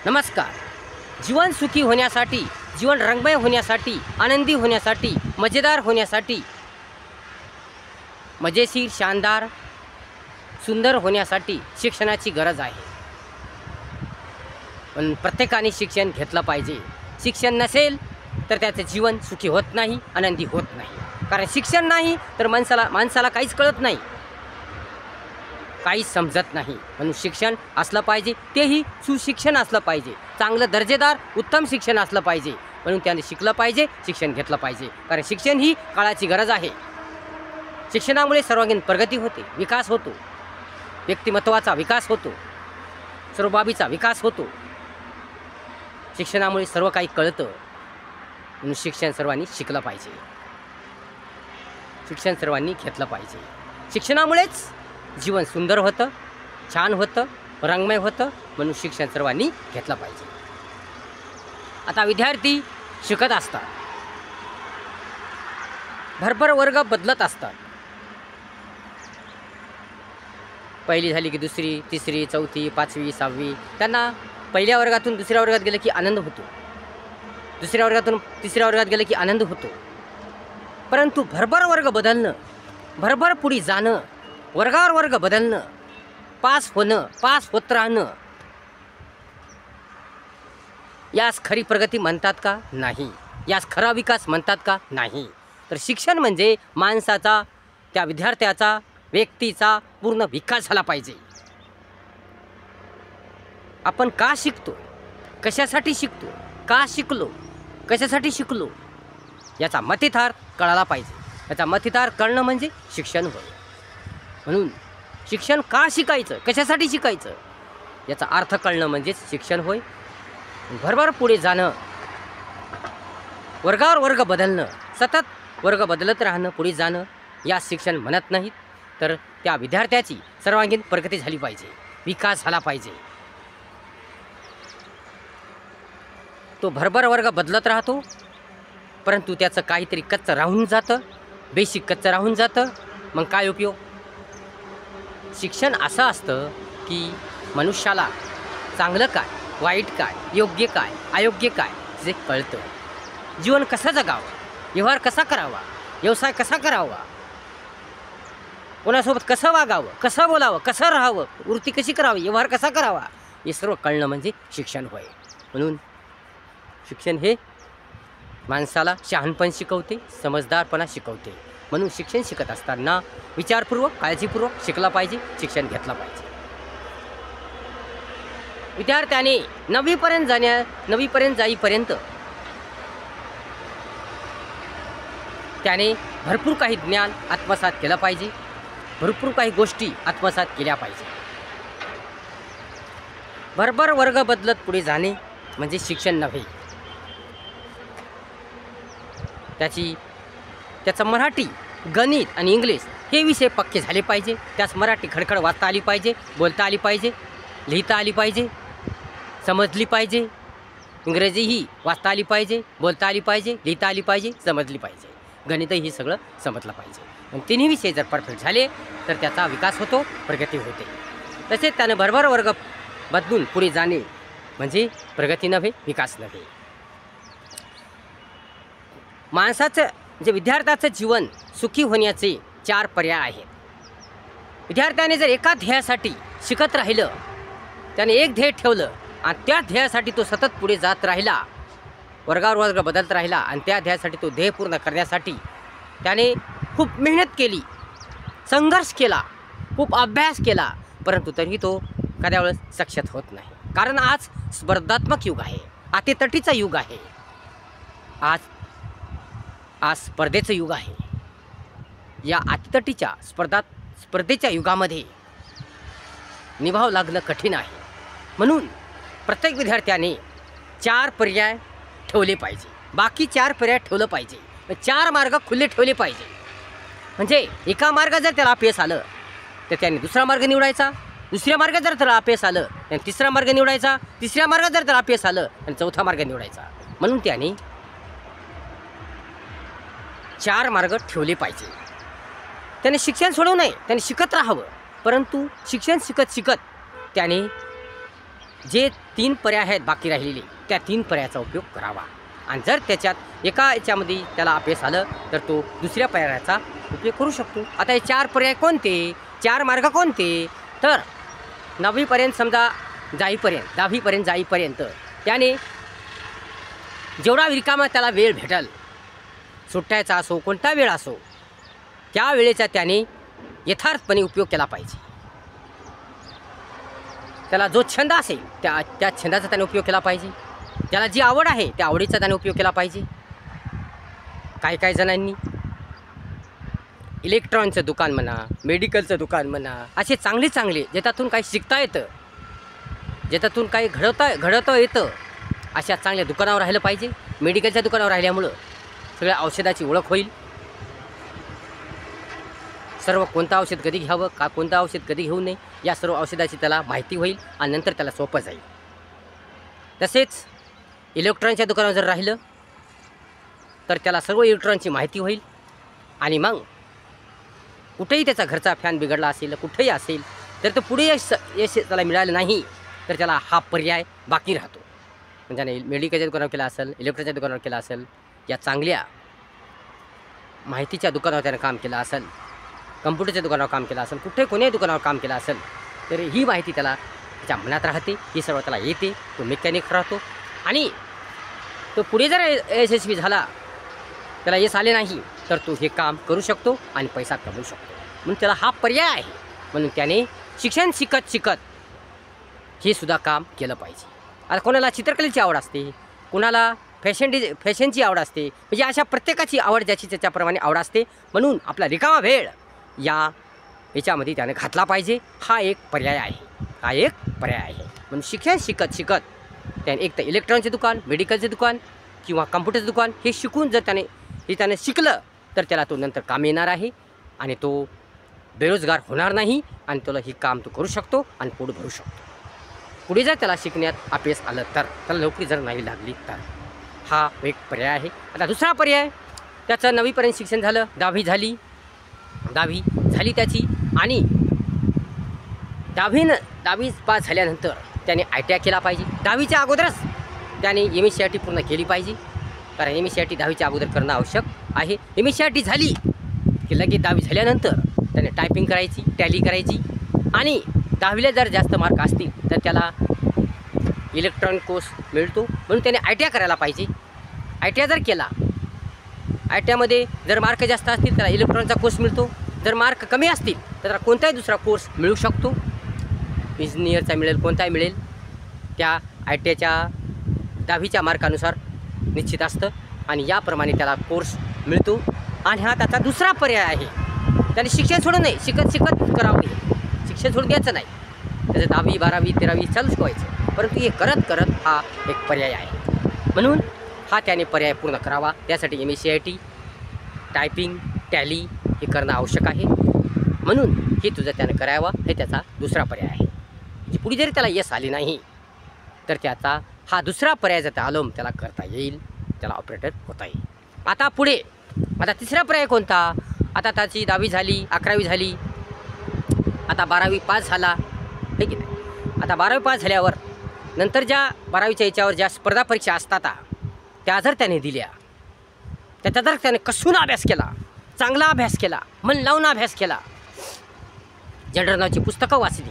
नमस्कार. जीवन सुखी होण्यासाठी, जीवन रंगमय होण्यासाठी, आनंदी होण्यासाठी, मजेदार होण्यासाठी, मजेशीर, शानदार, सुंदर होण्यासाठी शिक्षणाची गरज आहे. पण प्रत्येकाने शिक्षण घेतलं पाहिजे. शिक्षण नसेल तर त्याचे जीवन सुखी होत नाही, आनंदी होत नाही. कारण शिक्षण नाही तर माणसाला काहीच कळत नाही, काहीच समजत नाही. म्हणून शिक्षण असलं पाहिजे, तेही सुशिक्षण असलं पाहिजे, चांगलं दर्जेदार उत्तम शिक्षण असलं पाहिजे. म्हणून त्याने शिकलं पाहिजे, शिक्षण घेतलं पाहिजे. कारण शिक्षण ही काळाची गरज आहे. शिक्षणामुळे सर्वांगीण प्रगती होते, विकास होतो, व्यक्तिमत्वाचा विकास होतो, सर्व बाबीचा विकास होतो. शिक्षणामुळे सर्व काही कळतं. म्हणून शिक्षण सर्वांनी शिकलं पाहिजे, शिक्षण सर्वांनी घेतलं पाहिजे. शिक्षणामुळेच जीवन सुंदर होतं, छान होतं, रंगमय होतं. म्हणून शिक्षण सर्वांनी घेतलं पाहिजे. आता विद्यार्थी शिकत असतात, भरभर वर्ग बदलत असतात. पहिली झाली की दुसरी, तिसरी, चौथी, पाचवी, सहावी. त्यांना पहिल्या वर्गातून दुसऱ्या वर्गात गेलं की आनंद होतो, दुसऱ्या वर्गातून तिसऱ्या वर्गात गेलं की आनंद होतो. परंतु भरभर वर्ग बदलणं, भरभर पुढे जाणं, वर्गावर वर्ग बदलणं, पास होणं, पास होत राहणं, यास खरी प्रगती म्हणतात का? नाही. यास खरा विकास म्हणतात का? नाही. तर शिक्षण म्हणजे माणसाचा, त्या विद्यार्थ्याचा, व्यक्तीचा पूर्ण विकास झाला पाहिजे. आपण का शिकतो, कशासाठी शिकतो, का शिकलो, कशासाठी शिकलो, याचा मतितार्थ कळाला पाहिजे. याचा मतितार्थ कळणं म्हणजे शिक्षण होय. म्हणून शिक्षण का शिकायचं, कशासाठी शिकायचं, याचा अर्थ कळणं म्हणजेच शिक्षण होय. भरभर पुढे जाणं, वर्गावर वर्ग बदलणं, सतत वर्ग बदलत राहणं, पुढे जाणं, या शिक्षण म्हणत नाहीत. तर त्या विद्यार्थ्याची सर्वांगीण प्रगती झाली पाहिजे, विकास झाला पाहिजे. तो भरभर वर्ग बदलत राहतो, परंतु त्याचं काहीतरी कच्चं राहून जातं, बेसिक कच्चं राहून जातं. मग काय उपयोग? शिक्षण असं असतं की मनुष्याला चांगलं काय, वाईट काय, योग्य काय, अयोग्य काय जे कळतं. जीवन कसं जगावं, व्यवहार कसा करावा, व्यवसाय कसा करावा, कोणासोबत कसं वागावं, कसं बोलावं, कसं राहावं, वृत्ती कशी करावी, व्यवहार कसा करावा, हे सर्व कळणं म्हणजे शिक्षण होय. म्हणून शिक्षण हे माणसाला शहाणपण शिकवते, समजदारपणा शिकवते. म्हणून शिक्षण शिकत असताना विचारपूर्वक, काळजीपूर्वक शिकला पाहिजे, शिक्षण घेतलं पाहिजे. विद्यार्थ्याने नववीपर्यंत जाईपर्यंत त्याने भरपूर काही ज्ञान आत्मसात केलं पाहिजे, भरपूर काही गोष्टी आत्मसात केल्या पाहिजे. भरभर वर्ग बदलत पुढे जाणे म्हणजे शिक्षण नव्हे. त्याचं मराठी, गणित आणि इंग्लिश हे विषय पक्के झाले पाहिजे. त्यास मराठी खडखड वाचता आली पाहिजे, बोलता आली पाहिजे, लिहिता आली पाहिजे, समजली पाहिजे. इंग्रजीही वाचता आली पाहिजे, बोलता आली पाहिजे, लिहिता आली पाहिजे, समजली पाहिजे. गणितही सगळं समजलं पाहिजे. आणि तिन्ही विषय जर परफेक्ट झाले तर त्याचा विकास होतो, प्रगती होते. तसेच त्यानं भरभर वर्ग बदलून पुढे जाणे म्हणजे प्रगती नव्हे, विकास नव्हे. माणसाचं विद्यार्थ्याचं जीवन सुखी होण्याचे 4 पर्याय आहेत. विद्यार्थ्याने जर एका ध्येयासाठी शिकत राहिलं, त्याने एक ध्येय ठेवलं आणि त्या ध्येयासाठी तो सतत पुढे जात राहिला, वर्गावर वर्ग बदलत राहिला आणि त्या ध्येयासाठी तो ध्येय पूर्ण करण्यासाठी त्याने खूप मेहनत केली, संघर्ष केला, खूप अभ्यास केला, परंतु तरीही तो कधी वेळेस सक्षम होत नाही. कारण आज स्पर्धात्मक युग आहे, अतितटीचं युग आहे, आज स्पर्धेचं युग आहे. या अतितटीच्या स्पर्धेच्या युगामध्ये निभाव लागणं कठीण आहे. म्हणून प्रत्येक विद्यार्थ्याने 4 पर्याय ठेवले पाहिजे, बाकी 4 पर्याय ठेवलं पाहिजे. 4 मार्ग खुले ठेवले पाहिजे. म्हणजे एका मार्गात जर त्याला अपयश आलं तर त्याने दुसरा मार्ग निवडायचा, दुसऱ्या मार्गात जर त्याला अपयश आलं त्याने तिसरा मार्ग निवडायचा, तिसऱ्या मार्गात जर त्याला अपयश आलं आणि चौथा मार्ग निवडायचा. म्हणून त्याने 4 मार्ग ठेवले पाहिजे. त्याने शिक्षण सोडवू नये, त्याने शिकत राहावं. परंतु शिक्षण शिकत शिकत त्याने जे 3 पर्याय आहेत बाकी राहिलेले त्या 3 पर्यायाचा उपयोग करावा. आणि जर त्याच्यात एका याच्यामध्ये त्याला अपयश आलं तर तो दुसऱ्या पर्यायाचा उपयोग करू शकतो. आता हे 4 पर्याय कोणते, 4 मार्ग कोणते, तर 9वीपर्यंत समजा जाईपर्यंत त्याने जेवढा रिकामा त्याला वेळ भेटेल, सुट्ट्याचा असो कोणता वेळ असो, त्या वेळेचा त्याने यथार्थपणे उपयोग केला पाहिजे. त्याला जो छंद असेल त्या छंदाचा त्याने उपयोग केला पाहिजे. त्याला जी आवड आहे त्या आवडीचा त्याने उपयोग केला पाहिजे. काही जणांनी इलेक्ट्रॉनिकचं दुकान म्हणा, मेडिकलचं दुकान म्हणा, असे चांगले ज्याच्यातून काही शिकता येतं, ज्याच्यातून काही घडवता येतं, अशा चांगल्या दुकानावर राहिलं पाहिजे. मेडिकलच्या दुकानावर राहिल्यामुळं सगळ्या औषधाची ओळख होईल. सर्व कोणतं औषध कधी घ्यावं, कोणतं औषध कधी घेऊ नये, या सर्व औषधाची त्याला माहिती होईल आणि नंतर त्याला सोपं जाईल. तसेच इलेक्ट्रॉनिकच्या दुकानावर जर राहिलं तर त्याला सर्व इलेक्ट्रॉनिकची माहिती होईल. आणि मग कुठेही त्याचा घरचा फॅन बिघडला असेल, कुठेही असेल, तर तो पुढे यश त्याला मिळालं नाही तर त्याला हा पर्याय बाकी राहतो. म्हणजे त्याने मेडिकलच्या दुकानावर केला असेल, इलेक्ट्रॉनिकच्या दुकानावर केला असेल, या चांगल्या माहितीच्या दुकानावर त्यानं काम केलं असेल, कम्प्युटरच्या दुकानावर काम केलं असेल, कुठे कोणत्याही दुकानावर काम केलं असेल, तर ही माहिती त्याला त्याच्या मनात राहते, ही सर्व त्याला येते. तो मेकॅनिक राहतो आणि तो पुढे जर यशस्वी झाला, त्याला यश आले नाही तर तो हे काम करू शकतो आणि पैसा कमवू शकतो. म्हणून त्याला हा पर्याय आहे. म्हणून त्याने शिक्षण शिकत हे सुद्धा काम केलं पाहिजे. आता कोणाला चित्रकलेची आवड असते, कोणाला फॅशनची आवड असते, म्हणजे अशा प्रत्येकाची आवड ज्याची त्याच्याप्रमाणे आवड असते. म्हणून आपला रिकामा वेळ याच्यामध्ये त्याने घातला पाहिजे. हा एक पर्याय आहे. म्हणून शिक्षण शिकत त्याने एक तर इलेक्ट्रॉनिकचे दुकान, मेडिकलचे दुकान किंवा कम्प्युटरचं दुकान हे शिकून जर त्याने शिकलं तर त्याला तो नंतर काम येणार आहे आणि तो बेरोजगार होणार नाही आणि त्याला ही काम तो करू शकतो आणि पोट भरू शकतो. पुढे जर त्याला शिकण्यात अपयश आलं तर, त्याला नोकरी जर नाही लागली तर, हा एक पर्याय आहे. आता दुसरा पर्याय, त्याचं 9वीपर्यंत शिक्षण झालं, 10वी झाली त्याची आणि 10वी पास झाल्यानंतर त्याने ITI केला पाहिजे. 10वीच्या अगोदरच त्याने MSc पूर्ण केली पाहिजे, कारण MSc 10वीच्या अगोदर करणं आवश्यक आहे. MSc झाली की लगेच 10वी झाल्यानंतर त्याने टायपिंग करायची, टॅली करायची आणि 10वीला जर जास्त मार्क असतील तर त्याला इलेक्ट्रॉनिक कोर्स मिळतो. म्हणून त्याने ITI करायला पाहिजे. ITI जर केला, ITIमध्ये जर मार्क जास्त असतील त्याला इलेक्ट्रॉनिकचा कोर्स मिळतो. जर मार्क कमी असतील तर त्याला कोणताही दुसरा कोर्स मिळू शकतो. इंजिनियरचा मिळेल, कोणताही मिळेल, त्या ITIच्या 10वीच्या मार्कानुसार निश्चित असतं आणि याप्रमाणे त्याला कोर्स मिळतो. आणि हा त्याचा दुसरा पर्याय आहे. त्याने शिक्षण सोडू नये, शिकत करावे. शिक्षण सोडून द्यायचं नाही, त्याचं 10वी 12वी 13वी चालू शिकवायचं, परंतु हे करत हा एक पर्याय आहे. म्हणून हा त्याने पर्याय पूर्ण करावा. त्यासाठी MSc टायपिंग, टॅली हे करणं आवश्यक आहे. म्हणून हे तुझं त्यानं करावं, हे त्याचा दुसरा पर्याय आहे. पुढे जरी त्याला यश आले नाही तर त्याचा हा दुसरा पर्याय जर आलो त्याला करता येईल, त्याला ऑपरेटर होता येईल. आता तिसरा पर्याय कोणता? आता त्याची 10वी झाली, 11वी झाली, आता 12वी पास झाला, हे की नाही. आता 12वी पास झाल्यावर नंतर ज्या 12वीच्या याच्यावर ज्या स्पर्धा परीक्षा असतात त्या जर त्याने दिल्या, त्याचा जर त्याने कसून अभ्यास केला, चांगला अभ्यास केला, मन लावून अभ्यास केला, जनरल नॉलेजची पुस्तकं वाचली,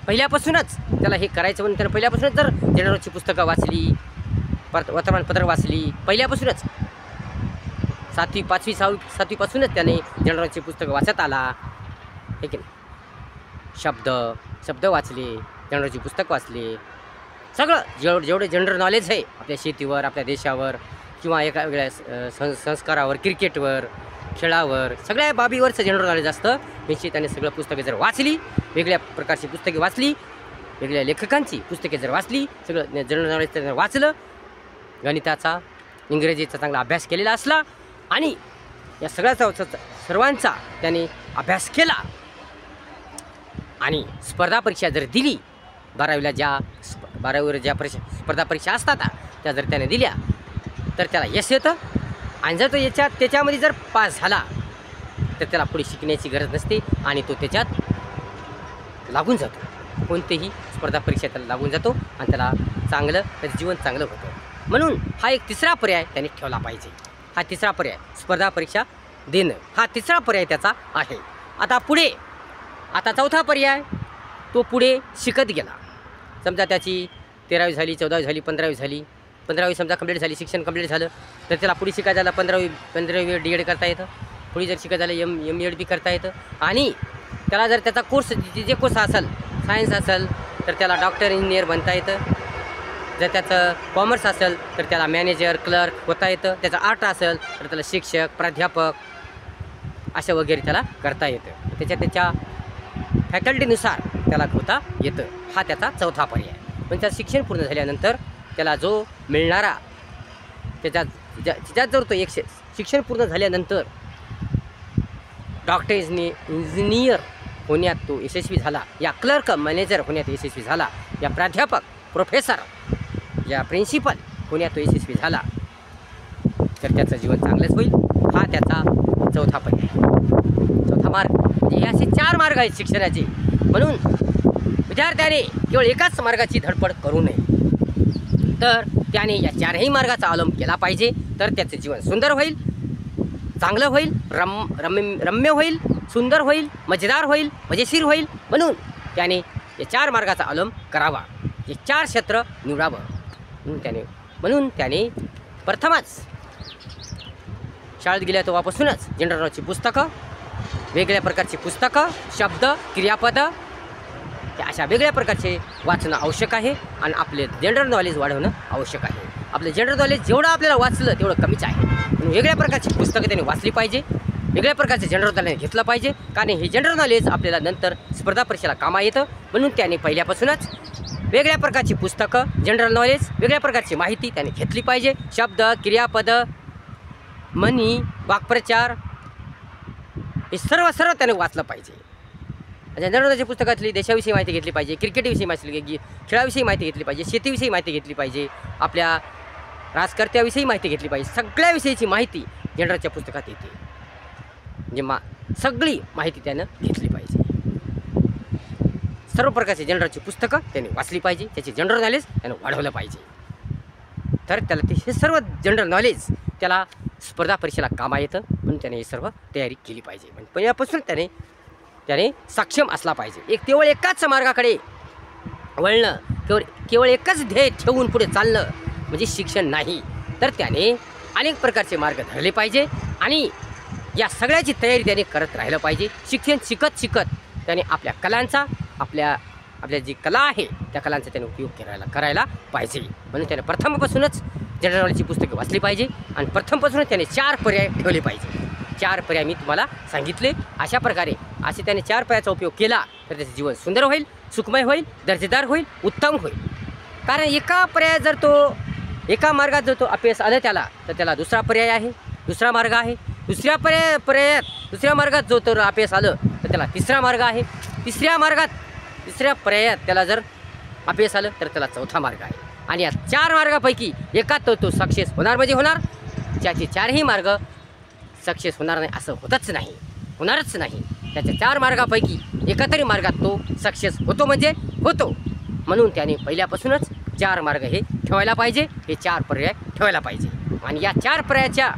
पहिल्यापासूनच त्याला हे करायचं म्हणून त्यानं पहिल्यापासूनच जर जनरल नॉलेजची पुस्तकं वाचली, वर्तमानपत्र वाचली, पहिल्यापासूनच 7वी 5वी 6वी 7वीपासूनच त्याने जनरल नॉलेजची पुस्तकं वाचत आला, हे की नाही. शब्द वाचले, जनरल नॉलेजची पुस्तक वाचले, सगळं जेवढे जनरल नॉलेज आहे आपल्या शेतीवर, आपल्या देशावर किंवा एका वेगळ्या संस्कारावर, क्रिकेटवर, खेळावर, सगळ्या बाबीवरचं जनरल नॉलेज असतं. निश्चित त्याने सगळं पुस्तके जर वाचली, वेगळ्या प्रकारची पुस्तके वाचली, वेगळ्या लेखकांची पुस्तके जर वाचली, सगळं जनरल नॉलेज त्याने वाचलं, गणिताचा, इंग्रजीचा चांगला अभ्यास केलेला असला आणि या सर्वांचा त्याने अभ्यास केला आणि स्पर्धा परीक्षा जर दिली, 12वीवर ज्या स्पर्धा परीक्षा असतात त्या जर त्याने दिल्या तर त्याला यश येतं. आणि जर तो त्याच्यामध्ये जर पास झाला तर त्याला पुढे शिकण्याची गरज नसते आणि तो त्याच्यात लागून जातो. कोणतेही स्पर्धा परीक्षा त्याला लागून जातो आणि त्याला चांगलं त्याचं जीवन चांगलं होतं. म्हणून हा एक तिसरा पर्याय त्याने ठेवला पाहिजे. हा तिसरा पर्याय स्पर्धा परीक्षा देणं हा तिसरा पर्याय त्याचा आहे. आता चौथा पर्याय तो पुढे शिकत गेला. समजा त्याची 13वी झाली, 14वी झाली, 15वी झाली. 15वी समजा कंप्लीट झाली, शिक्षण कंप्लीट झालं तर त्याला पुढे शिकायचं झालं 15वी डी एड करता येतं. पुढे जर शिकायचं झालं एम एड बी करता येतं. आणि त्याला जर त्याचा कोर्स जे कोर्स असेल सायन्स असेल तर त्याला डॉक्टर इंजिनियर बनता येतं. जर त्याचं कॉमर्स असेल तर त्याला मॅनेजर क्लर्क होता येतं. त्याचं आर्ट असेल तर त्याला शिक्षक प्राध्यापक असं वगैरे त्याला करता येतं. त्याच्या फॅकल्टीनुसार त्याला होता येतं. हा त्याचा चौथा पर्याय. पण त्याचं शिक्षण पूर्ण झाल्यानंतर त्याला जो मिळणारा त्याच्यात जर तो शिक्षण पूर्ण झाल्यानंतर डॉक्टर इंजिनियर होण्यात तो यशस्वी झाला, या क्लर्क मॅनेजर होण्यात यशस्वी झाला, या प्राध्यापक प्रोफेसर या प्रिन्सिपल होण्यात तो यशस्वी झाला तर त्याचं जीवन चांगलंच होईल. हा त्याचा चौथा पर्याय, चौथा मार्ग. म्हणजे हे असे 4 मार्ग आहेत शिक्षणाचे. म्हणून विद्यार्थ्याने केवळ एकाच मार्गाची धडपड करू नये, तर त्याने या 4ही मार्गाचा अवलंब केला पाहिजे. तर त्याचं जीवन सुंदर होईल, चांगलं होईल, रम्य होईल, सुंदर होईल, मजेदार होईल, मजेशीर होईल. म्हणून त्याने या 4 मार्गाचा अवलंब करावा, हे 4 क्षेत्र निवडावं. म्हणून त्याने प्रथमच शाळेत गेल्या तेव्हापासूनच जनरल नॉलेजची पुस्तकं, वेगळ्या प्रकारची पुस्तकं, शब्द, क्रियापदं अशा वेगळ्या प्रकारचे वाचणं आवश्यक आहे. आणि आपले जनरल नॉलेज वाढवणं आवश्यक आहे. आपलं जनरल नॉलेज जेवढं आपल्याला वाचलं तेवढं कमीच आहे. म्हणून वेगळ्या प्रकारची पुस्तकं त्यांनी वाचली पाहिजे, वेगळ्या प्रकारचे जनरल नॉलेज घेतलं पाहिजे. कारण हे जनरल नॉलेज आपल्याला नंतर स्पर्धा परीक्षेला कामा येतं. म्हणून त्याने पहिल्यापासूनच वेगळ्या प्रकारची पुस्तकं, जनरल नॉलेज, वेगळ्या प्रकारची माहिती त्याने घेतली पाहिजे. शब्द, क्रियापदं, म्हणी, वाक्प्रचार हे सर्व त्याने वाचलं पाहिजे. जनरल नॉलेजच्या पुस्तकातली देशाविषयी माहिती घेतली पाहिजे, क्रिकेटविषयी माहिती, खेळाविषयी माहिती घेतली पाहिजे, शेतीविषयी माहिती घेतली पाहिजे, आपल्या राजकर्त्याविषयी माहिती घेतली पाहिजे. सगळ्याविषयीची माहिती जनरलच्या पुस्तकात येते. म्हणजे सगळी माहिती त्यानं घेतली पाहिजे. सर्व प्रकारचे जनरलची पुस्तकं त्याने वाचली पाहिजे. त्याचे जनरल नॉलेज त्यानं वाढवलं पाहिजे. तर त्याला हे सर्व जनरल नॉलेज त्याला स्पर्धा परीक्षेला कामा येतं. म्हणून त्याने हे सर्व तयारी केली पाहिजे. म्हणजे पहिल्यापासून त्याने सक्षम असला पाहिजे. केवळ एकाच मार्गाकडे वळणं, केवळ एकच ध्येय ठेवून पुढे चालणं म्हणजे शिक्षण नाही. तर त्याने अनेक प्रकारचे मार्ग धरले पाहिजे आणि या सगळ्याची तयारी त्याने करत राहिलं पाहिजे. शिक्षण शिकत त्याने आपल्या कलांचा, आपल्या जी कला आहे त्या कलांचा त्याने उपयोग करायला पाहिजे. म्हणून त्याने प्रथमपासूनच जनरल नॉलेजची पुस्तके वाचली पाहिजे आणि प्रथमपासूनच त्याने 4 पर्याय ठेवले पाहिजे. 4 पर्याय मी तुम्हाला सांगितले. अशा प्रकारे त्याने 4 पर्यायाचा उपयोग केला तर त्याचे जीवन सुंदर होईल, सुखमय होईल, दर्जेदार होईल, उत्तम होईल. कारण एका मार्गात जर तो अपयश आलं त्याला तर त्याला दुसरा पर्याय आहे, दुसरा मार्ग आहे. दुसऱ्या मार्गात जो तर अपयश आलं तर त्याला तिसरा मार्ग आहे. तिसऱ्या पर्यायात त्याला जर अपयश आलं तर त्याला चौथा मार्ग आहे. आणि या 4 मार्गापैकी एकात तो सक्सेस होणार म्हणजे होणार. त्याचे 4ही मार्ग सक्सेस होणार नाही असं होणारच नाही. त्याच्या 4 मार्गापैकी एका तरी मार्गात तो सक्सेस होतो म्हणजे होतो. म्हणून त्याने पहिल्यापासूनच 4 मार्ग हे ठेवायला पाहिजे, हे 4 पर्याय ठेवायला पाहिजे. आणि या 4 पर्यायाच्या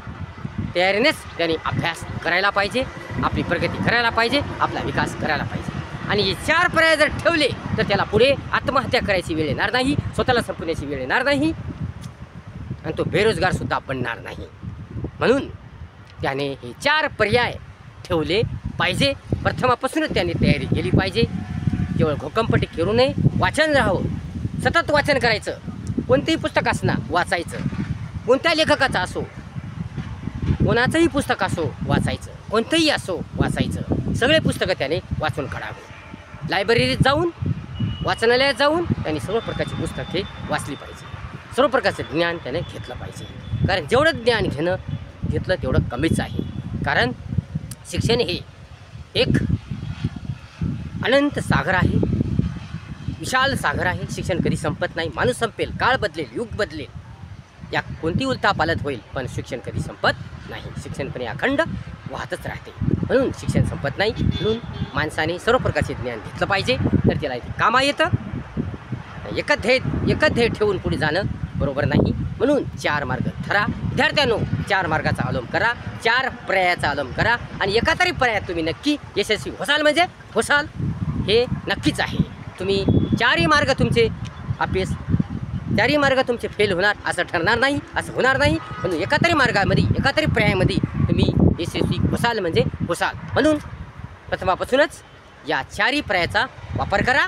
तयारीनेच त्याने अभ्यास करायला पाहिजे, आपली प्रगती करायला पाहिजे, आपला विकास करायला पाहिजे. आणि हे 4 पर्याय जर ठेवले तर त्याला पुढे आत्महत्या करायची वेळ येणार नाही, स्वतःला संपवण्याची वेळ येणार नाही आणि तो बेरोजगारसुद्धा बनणार नाही. म्हणून त्याने हे 4 पर्याय ठेवले पाहिजे. प्रथमापासूनच त्याने तयारी केली पाहिजे. केवळ घोकंपट्टी करू नये, वाचन राहावं, सतत वाचन करायचं. कोणतेही पुस्तक असणार वाचायचं, कोणत्या लेखकाचं असो, कोणाचंही पुस्तक असो वाचायचं, कोणतंही असो वाचायचं. सगळे पुस्तकं त्याने वाचून काढावे. लायब्ररीत जाऊन, वाचनालयात जाऊन त्यांनी सर्व प्रकारची पुस्तके वाचली पाहिजे. सर्व प्रकारचं ज्ञान त्याने घेतलं पाहिजे. कारण जेवढं ज्ञान घेतलं तेवढं कमीच आहे. कारण शिक्षण हे एक अनंत सागर आहे, विशाल सागर आहे. शिक्षण कधी संपत नाही. माणूस संपेल, काळ बदलेल, युग बदलेल, या कोणती उलथापालथ होईल, पण शिक्षण कधी संपत नाही. शिक्षण पण अखंड वाहतच राहते. म्हणून शिक्षण संपत नाही. म्हणून माणसाने सर्व प्रकारचे ज्ञान घेतलं पाहिजे, तर त्याला इथे कामा येतं. एकच ध्येय ठेवून पुढे जाणं बरोबर नाही. म्हणून 4 मार्ग ठरा. विद्यार्थ्यांनो, 4 मार्गाचा अवलंब करा, 4 पर्यायाचा अवलंब करा आणि एका तरी पर्यायात तुम्ही नक्की यशस्वी होसाल. म्हणजे होसाल हे नक्कीच आहे. तुम्ही 4ही मार्ग तुमचे अपेस 4ही मार्ग तुमचे फेल होणार असं ठरणार नाही, असं होणार नाही. म्हणून एका तरी मार्गामध्ये, एका तरी पर्यायामध्ये तुम्ही यशस्वी होसाल म्हणजे होसाल. म्हणून प्रथमापासूनच या 4ही पर्यायाचा वापर करा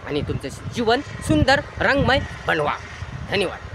आणि तुमचं जीवन सुंदर रंगमय बनवा. धन्यवाद.